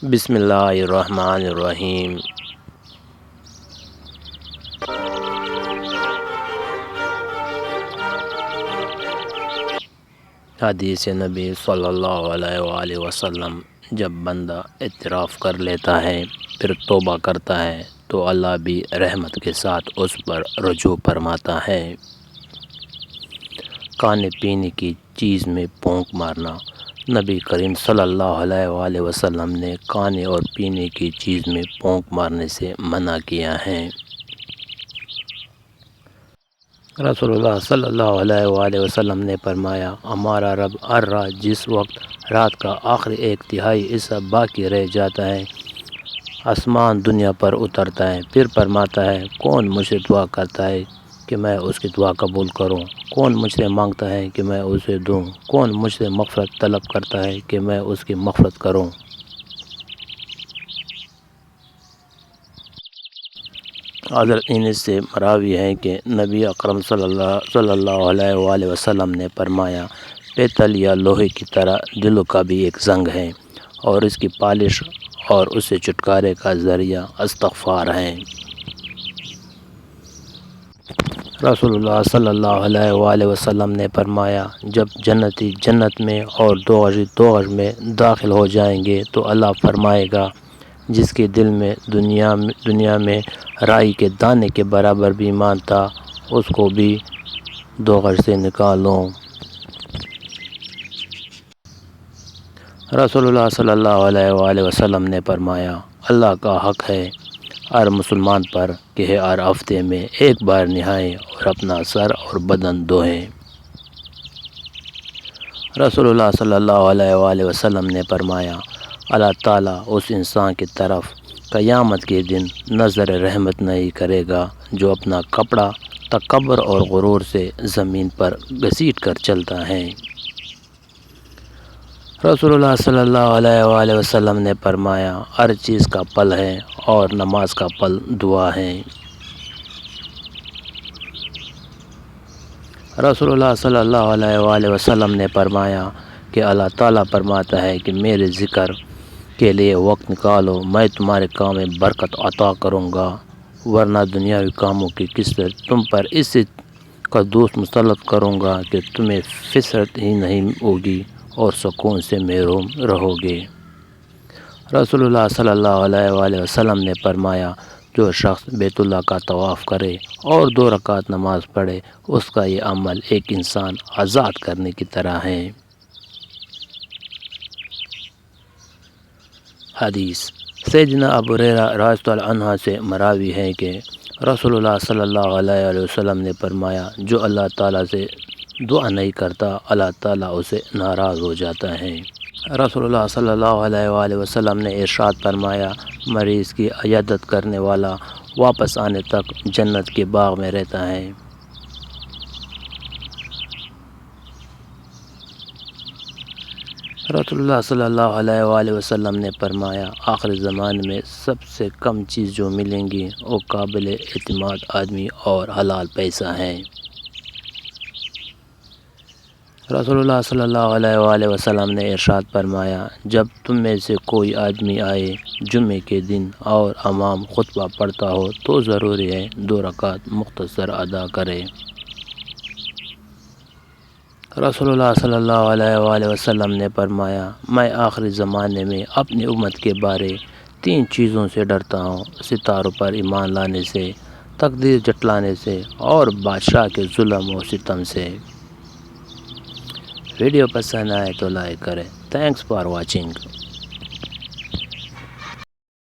بسم اللہ الرحمن الرحیم۔ حدیث نبی صلی اللہ علیہ وآلہ وسلم، جب بندہ اعتراف کر لیتا ہے پھر توبہ کرتا ہے تو اللہ بھی رحمت کے ساتھ اس پر رجوع فرماتا ہے۔ کھانے پینے کی چیز میں پھونک مارنا۔ نبی کریم صلی اللہ علیہ وآلہ وسلم نے کھانے اور پینے کی چیز میں پھونک مارنے سے منع کیا ہے۔ رسول اللہ صلی اللہ علیہ وآلہ وسلم نے فرمایا، ہمارا رب ہر رات جس وقت رات کا آخری ایک تہائی حصہ باقی رہ جاتا ہے، آسمان دنیا پر اترتا ہے، پھر فرماتا ہے، کون مجھ سے دعا کرتا ہے کہ میں اس کی دعا قبول کروں، کون مجھ سے مانگتا ہے کہ میں اسے دوں، کون مجھ سے مغفرت طلب کرتا ہے کہ میں اس کی مغفرت کروں۔ حضرت انس سے مراوی ہے کہ نبی اکرم صلی اللہ علیہ وآلہ وسلم نے فرمایا، پیتل یا لوہے کی طرح دلوں کا بھی ایک زنگ ہے، اور اس کی پالش اور اس سے چھٹکارے کا ذریعہ استغفار ہے۔ رسول اللہ صلی اللہ علیہ وآلہ وسلم نے فرمایا، جب جنتی جنت میں اور دوغشی دوغش میں داخل ہو جائیں گے تو اللہ فرمائے گا، جس کے دل میں دنیا میں رائی کے دانے کے برابر بھی ایمان تھا، اس کو بھی دوغش سے نکالو۔ رسول اللہ صلی اللہ علیہ وآلہ وسلم نے فرمایا، اللہ کا حق ہے ہر مسلمان پر کہ ہر ہفتے میں ایک بار نہائے اور اپنا سر اور بدن دھوئے۔ رسول اللہ صلی اللہ علیہ وآلہ وسلم نے فرمایا، اللہ تعالیٰ اس انسان کی طرف قیامت کے دن نظر رحمت نہیں کرے گا جو اپنا کپڑا تکبر اور غرور سے زمین پر گھسیٹ کر چلتا ہے۔ رسول اللہ صلی اللہ علیہ وآلہ وسلم نے فرمایا، ہر چیز کا پھل ہے اور نماز کا پھل دعا ہے۔ رسول اللہ صلی اللہ علیہ وآلہ وسلم نے فرمایا کہ اللہ تعالیٰ فرماتا ہے کہ میرے ذکر کے لیے وقت نکالو، میں تمہارے کام میں برکت عطا کروں گا، ورنہ دنیاوی کاموں کی کثرت تم پر اس کا دوست مسلط کروں گا کہ تمہیں فسرت ہی نہیں ہوگی اور سکون سے محروم رہو گے۔ رسول اللہ صلی اللہ علیہ وآلہ وسلم نے فرمایا، جو شخص بیت اللہ کا طواف کرے اور 2 رکعت نماز پڑھے، اس کا یہ عمل ایک انسان آزاد کرنے کی طرح ہے۔ حدیث سیدنا ابو ہریرہ رضی اللہ عنہ سے مراوی ہے کہ رسول اللہ صلی اللہ علیہ وسلم نے فرمایا، جو اللہ تعالیٰ سے دعا نہیں کرتا اللہ تعالیٰ اسے ناراض ہو جاتا ہے۔ رسول اللہ صلی اللہ علیہ وآلہ وسلم نے ارشاد فرمایا، مریض کی عیادت کرنے والا واپس آنے تک جنت کے باغ میں رہتا ہے۔ رسول اللہ صلی اللہ علیہ وآلہ وسلم نے فرمایا، آخر زمانے میں سب سے کم چیز جو ملیں گی وہ قابل اعتماد آدمی اور حلال پیسہ ہے۔ رسول اللہ صلی اللہ علیہ وآلہ وسلم نے ارشاد فرمایا، جب تم میں سے کوئی آدمی آئے جمعے کے دن اور امام خطبہ پڑھتا ہو تو ضروری ہے 2 رکعت مختصر ادا کرے۔ رسول اللہ صلی اللہ علیہ وآلہ وسلم نے فرمایا، میں آخری زمانے میں اپنی امت کے بارے 3 چیزوں سے ڈرتا ہوں، ستاروں پر ایمان لانے سے، تقدیر جھٹلانے سے اور بادشاہ کے ظلم و ستم سے۔ ویڈیو پسند آئے تو لائک کریں۔ Thanks for watching.